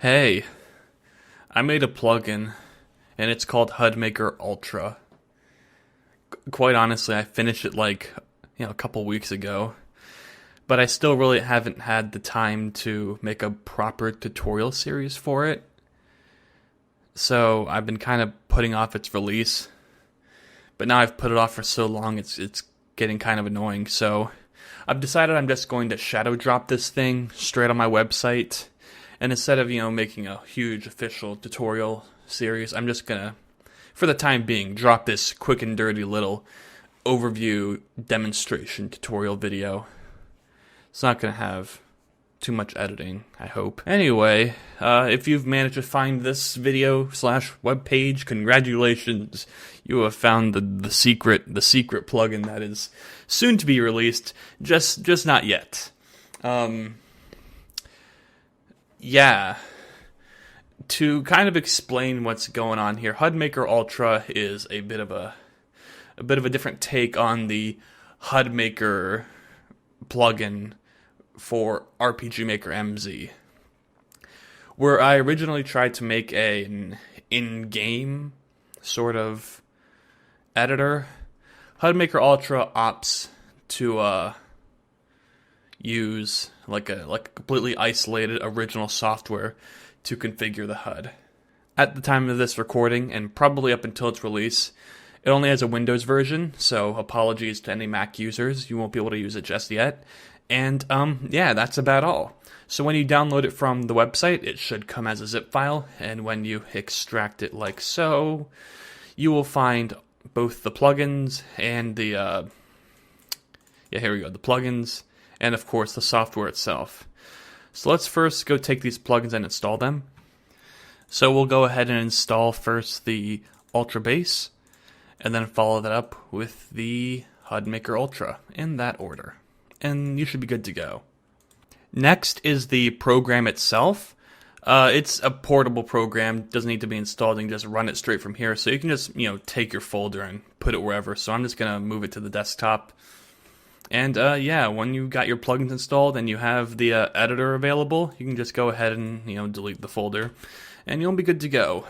Hey, I made a plugin, and it's called HUD Maker Ultra. Quite honestly, I finished it a couple weeks ago, but I still really haven't had the time to make a proper tutorial series for it. So I've been kind of putting off its release, but now I've put it off for so long, it's getting kind of annoying. So I've decided I'm just going to shadow drop this thing straight on my website. And instead of, making a huge official tutorial series, I'm just gonna, for the time being, drop this quick and dirty little overview demonstration tutorial video. It's not gonna have too much editing, I hope. Anyway, if you've managed to find this video / webpage, congratulations. You have found the secret plugin that is soon to be released, just not yet. Yeah, to kind of explain what's going on here, HUD Maker Ultra is a bit of a different take on the HUD Maker plugin for RPG Maker MZ, where I originally tried to make an in-game sort of editor. HUD Maker Ultra opts to use like a completely isolated original software to configure the HUD. At the time of this recording, and probably up until its release, it only has a Windows version, so apologies to any Mac users, you won't be able to use it just yet. And yeah, that's about all. So when you download it from the website, it should come as a zip file, and when you extract it like so, you will find both the plugins and the the plugins, and of course the software itself. So let's first go take these plugins and install them. So we'll go ahead and install first the Ultra Base, and then follow that up with the HUD Maker Ultra, in that order. And you should be good to go. Next is the program itself. It's a portable program, doesn't need to be installed, you can just run it straight from here. So you can just, take your folder and put it wherever. So I'm just going to move it to the desktop. And yeah, when you got your plugins installed and you have the editor available, you can just go ahead and delete the folder, and you'll be good to go.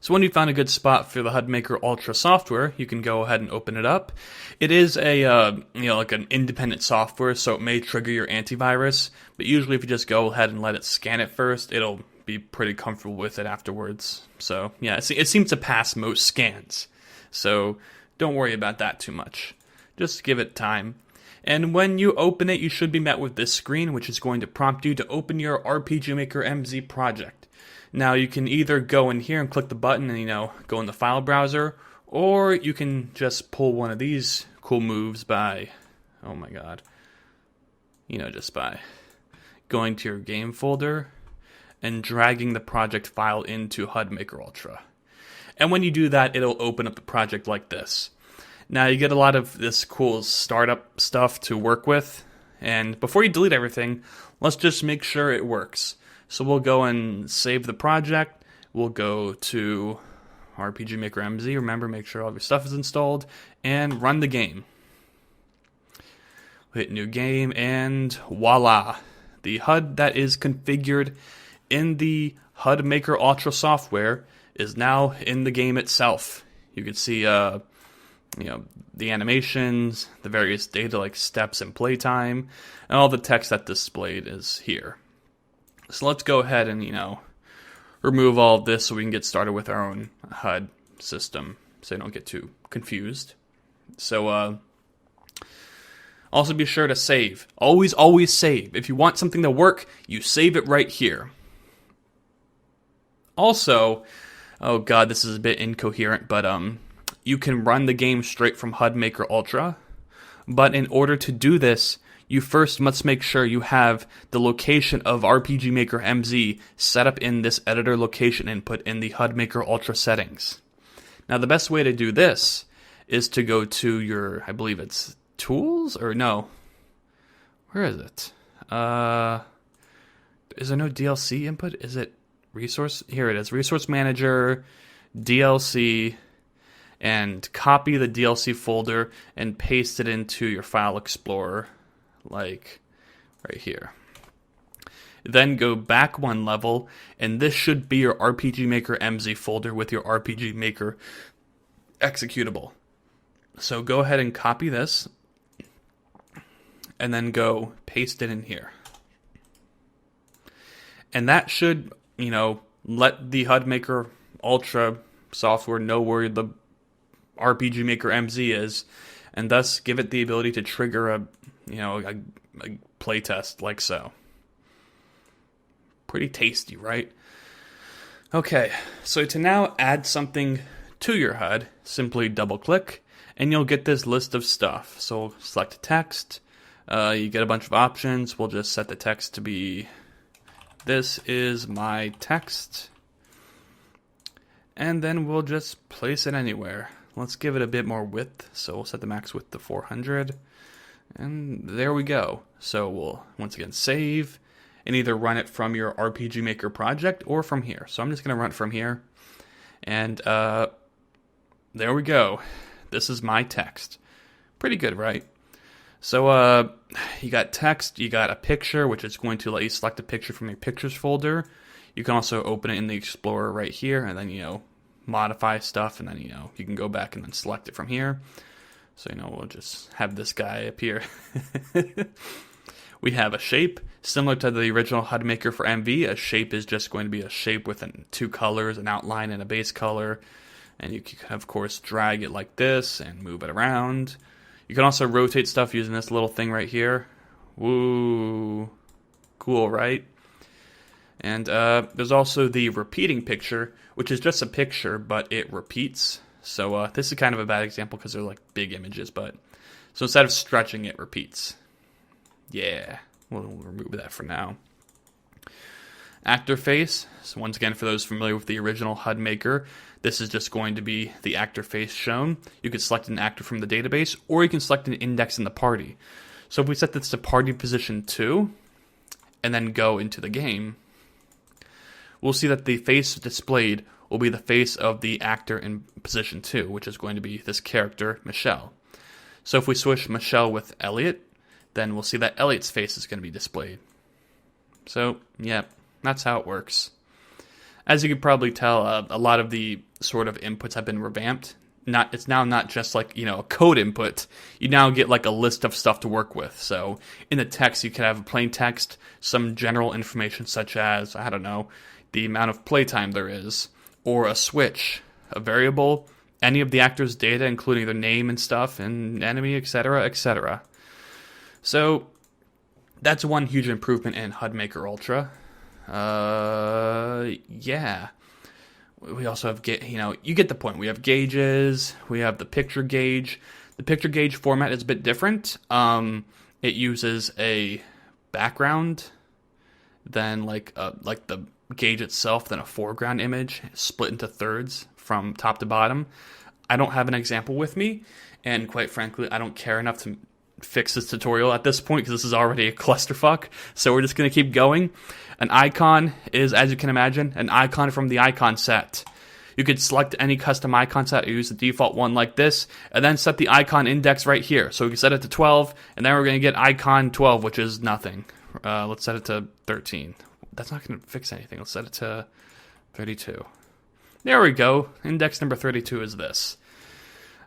So when you found a good spot for the HUD Maker Ultra software, you can go ahead and open it up. It is a like an independent software, so it may trigger your antivirus. But usually, if you just go ahead and let it scan it first, it'll be pretty comfortable with it afterwards. So yeah, it seems to pass most scans. So don't worry about that too much. Just give it time. And when you open it, you should be met with this screen, which is going to prompt you to open your RPG Maker MZ project. Now, you can either go in here and click the button and, go in the file browser, or you can just pull one of these cool moves by, oh my god, just by going to your game folder and dragging the project file into HUD Maker Ultra. And when you do that, it'll open up the project like this. Now, you get a lot of this cool startup stuff to work with, and before you delete everything, let's just make sure it works. So we'll go and save the project, we'll go to RPG Maker MZ, remember, make sure all of your stuff is installed, and run the game. We'll hit new game, and voila! The HUD that is configured in the HUD Maker Ultra software is now in the game itself. You can see the animations, the various data like steps and playtime, and all the text that displayed is here. So let's go ahead and, remove all of this so we can get started with our own HUD system, so you don't get too confused. So, also be sure to save. Always, always save. If you want something to work, you save it right here. Also, oh god, this is a bit incoherent, but, you can run the game straight from HUD Maker Ultra, but in order to do this, you first must make sure you have the location of RPG Maker MZ set up in this editor location input in the HUD Maker Ultra settings. Now, the best way to do this is to go to your, I believe it's tools, or no, where is it? Is there no DLC input? Is it resource? Here it is, Resource Manager, DLC, and copy the DLC folder and paste it into your file explorer, like right here. then go back one level, and this should be your RPG Maker MZ folder with your RPG Maker executable. So go ahead and copy this, and then go paste it in here. And that should, let the HUD Maker Ultra software know where the RPG Maker MZ is, and thus give it the ability to trigger a playtest like so. Pretty tasty, right? Okay, so to now add something to your HUD, simply double click, and you'll get this list of stuff. So select text, you get a bunch of options. We'll just set the text to be, this is my text, and then we'll just place it anywhere. Let's give it a bit more width, so we'll set the max width to 400, and there we go. So we'll, once again, save, and either run it from your RPG Maker project or from here. So I'm just going to run it from here, and there we go. This is my text. Pretty good, right? So you got text, you got a picture, which is going to let you select a picture from your pictures folder. You can also open it in the Explorer right here, and then, modify stuff, and then, you can go back and then select it from here. So, we'll just have this guy appear. We have a shape, similar to the original HUD Maker for MV. A shape is just going to be a shape with two colors, an outline and a base color. And you can, of course, drag it like this and move it around. You can also rotate stuff using this little thing right here. Woo! Cool, right? And there's also the repeating picture, which is just a picture, but it repeats. So this is kind of a bad example because they're like big images, but so instead of stretching, it repeats. Yeah, we'll remove that for now. Actor face. So once again, for those familiar with the original HUD Maker, this is just going to be the actor face shown. You can select an actor from the database, or you can select an index in the party. So if we set this to party position 2, and then go into the game, we'll see that the face displayed will be the face of the actor in position 2, which is going to be this character, Michelle. So if we switch Michelle with Elliot, then we'll see that Elliot's face is going to be displayed. So, yeah, that's how it works. As you can probably tell, a lot of the sort of inputs have been revamped. It's now not just like, a code input. You now get like a list of stuff to work with. So in the text, you can have a plain text, some general information such as, I don't know, the amount of playtime there is, or a switch, a variable, any of the actors' data, including their name and stuff, and enemy, etc., etc. So that's one huge improvement in HUD Maker Ultra. Yeah. We also have, you get the point. We have gauges. We have the picture gauge. The picture gauge format is a bit different. It uses a background, then like the gauge itself, then a foreground image split into thirds from top to bottom. I don't have an example with me, and quite frankly, I don't care enough to fix this tutorial at this point because this is already a clusterfuck. So we're just going to keep going. An icon is, as you can imagine, an icon from the icon set. You could select any custom icon set or use the default one like this, and then set the icon index right here. So we can set it to 12, and then we're going to get icon 12, which is nothing. Let's set it to 13. That's not going to fix anything. Let's set it to 32. There we go. Index number 32 is this.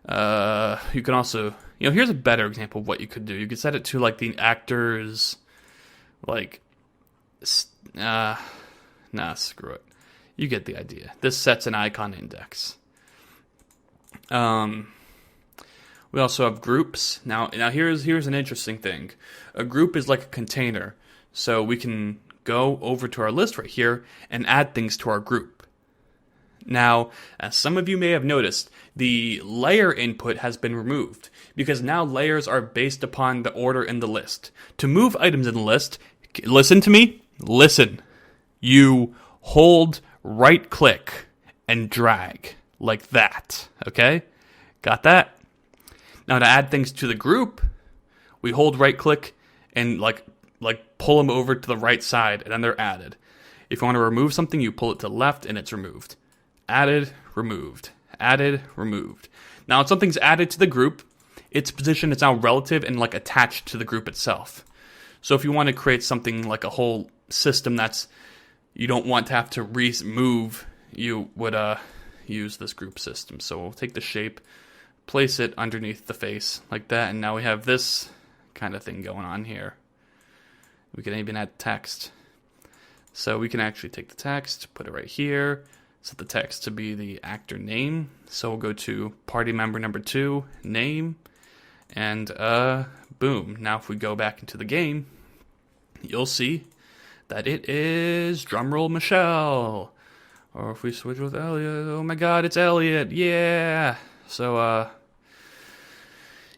You can also, here's a better example of what you could do. You could set it to like the actor's, like, nah, screw it. You get the idea. This sets an icon index. We also have groups. Now here's an interesting thing. A group is like a container. So we can go over to our list right here and add things to our group. Now, as some of you may have noticed, the layer input has been removed because now layers are based upon the order in the list. To move items in the list, listen to me, listen. You hold right click and drag like that, okay? Got that? Now to add things to the group, we hold right click and like pull them over to the right side and then they're added. If you want to remove something, you pull it to the left and it's removed. Added, removed. Added, removed. Now, if something's added to the group, its position is now relative and like attached to the group itself. So if you want to create something like a whole system that's you don't want to have to remove, you would use this group system. So we'll take the shape, place it underneath the face like that, and now we have this kind of thing going on here. We can even add text. So we can actually take the text, put it right here, set the text to be the actor name. So we'll go to party member number 2, name, and boom. Now if we go back into the game, you'll see that it is drumroll Michelle. Or if we switch with Elliot, oh my god, it's Elliot, yeah. So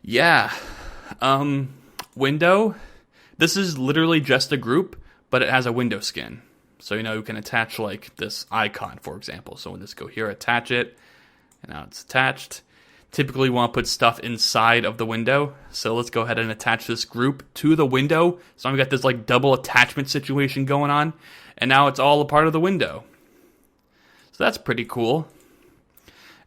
yeah. Window, this is literally just a group, but it has a window skin. So, you can attach like this icon, for example. So we'll just go here, attach it, and now it's attached. Typically, we want to put stuff inside of the window. So let's go ahead and attach this group to the window. So I've got this like double attachment situation going on, and now it's all a part of the window. So that's pretty cool.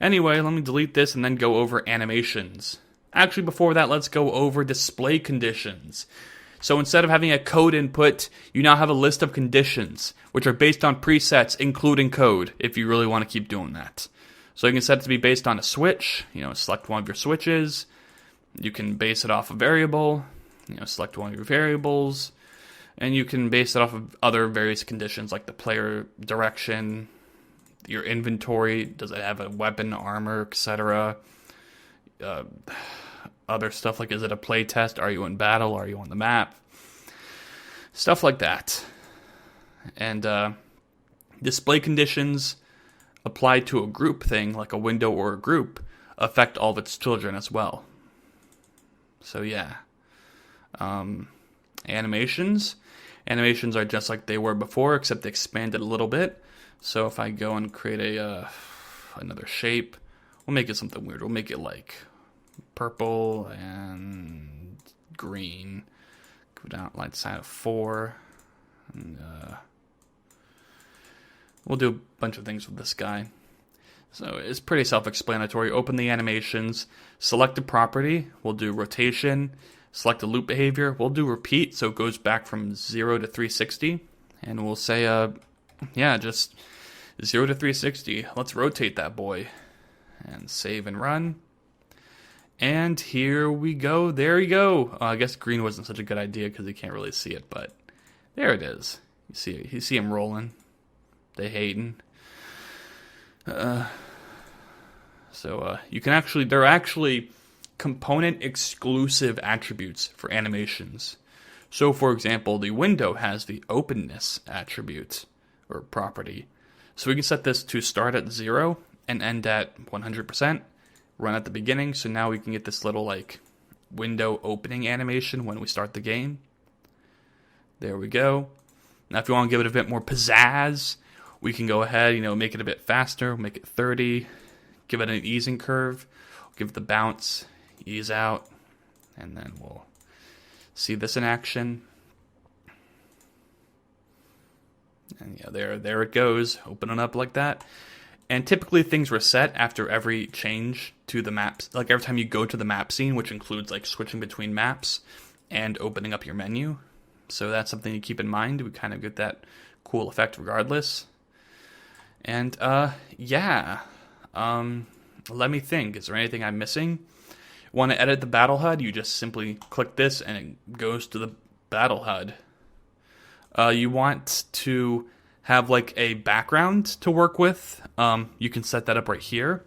Anyway, let me delete this and then go over animations. Actually, before that, let's go over display conditions. So instead of having a code input, you now have a list of conditions, which are based on presets, including code, if you really want to keep doing that. So you can set it to be based on a switch, select one of your switches. You can base it off a variable, select one of your variables. And you can base it off of other various conditions, like the player direction, your inventory, does it have a weapon, armor, etc., other stuff like, is it a play test? Are you in battle? Are you on the map? Stuff like that. And display conditions applied to a group thing, like a window or a group, affect all of its children as well. So yeah. Animations. Animations are just like they were before, except expanded a little bit. So if I go and create another shape, we'll make it something weird. We'll make it like purple and green. Go down like side of 4. And we'll do a bunch of things with this guy. So it's pretty self-explanatory. Open the animations, select a property, we'll do rotation, select a loop behavior, we'll do repeat, so it goes back from 0 to 360. And we'll say, just 0 to 360. Let's rotate that boy. And save and run. And here we go. There you go. I guess green wasn't such a good idea because you can't really see it, but there it is. You see him rolling. They hating. So you can actually, there are actually component exclusive attributes for animations. So for example, the window has the openness attribute or property. So we can set this to start at 0 and end at 100%. Run at the beginning, so now we can get this little like window opening animation when we start the game. There we go. Now if you want to give it a bit more pizzazz, we can go ahead, make it a bit faster, make it 30, give it an easing curve, give it the bounce, ease out, and then we'll see this in action. And yeah, there it goes, opening up like that. And typically things reset after every change to the maps. Like every time you go to the map scene, which includes like switching between maps and opening up your menu. So that's something to keep in mind. We kind of get that cool effect regardless. And let me think. Is there anything I'm missing? Want to edit the battle HUD? You just simply click this and it goes to the battle HUD. You want to have like a background to work with. You can set that up right here.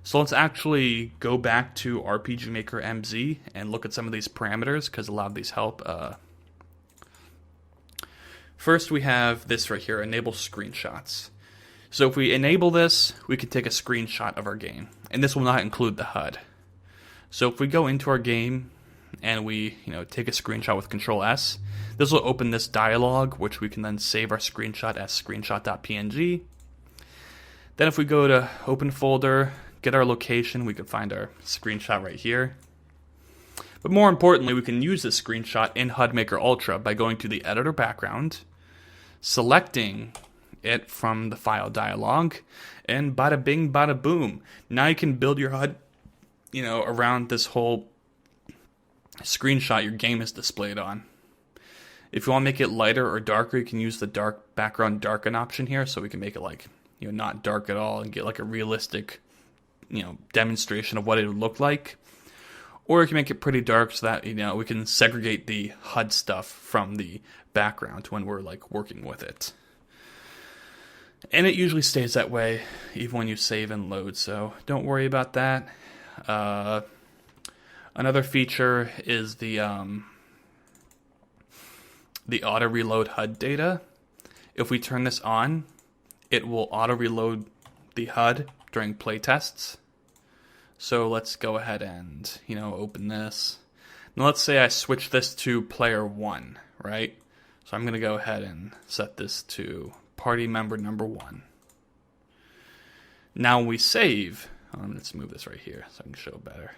So let's actually go back to RPG Maker MZ and look at some of these parameters because a lot of these help. First we have this right here, enable screenshots. So if we enable this, we can take a screenshot of our game. And this will not include the HUD. So if we go into our game and we take a screenshot with Control S, this will open this dialog, which we can then save our screenshot as screenshot.png. Then if we go to open folder, get our location, we can find our screenshot right here. But more importantly, we can use this screenshot in HUD Maker Ultra by going to the editor background, selecting it from the file dialog, and bada bing, bada boom. Now you can build your HUD, around this whole screenshot your game is displayed on. If you want to make it lighter or darker, you can use the dark background darken option here, so we can make it like, not dark at all and get like a realistic, demonstration of what it would look like. Or you can make it pretty dark so that, we can segregate the HUD stuff from the background when we're like working with it. And it usually stays that way even when you save and load, so don't worry about that. Another feature is the auto reload HUD data. If we turn this on, it will auto reload the HUD during playtests. So let's go ahead and, open this. Now let's say I switch this to player 1, right? So I'm going to go ahead and set this to party member number 1. Now when we save, let's move this right here so I can show better.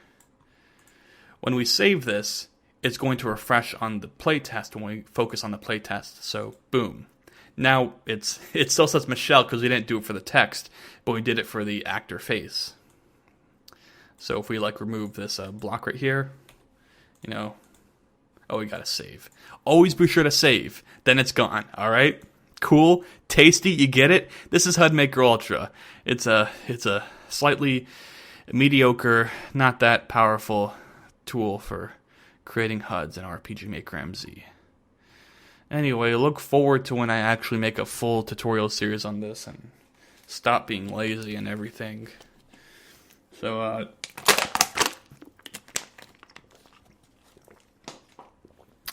When we save this, it's going to refresh on the playtest when we focus on the playtest. So boom. Now it still says Michelle because we didn't do it for the text, but we did it for the actor face. So if we remove this block right here, we gotta save. Always be sure to save. Then it's gone. All right. Cool, tasty. You get it. This is HUD Maker Ultra. It's a slightly mediocre, not that powerful tool for creating HUDs in RPG Maker MZ. Anyway, look forward to when I actually make a full tutorial series on this and stop being lazy and everything. So,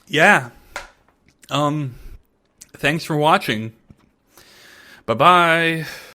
yeah. Thanks for watching. Bye-bye.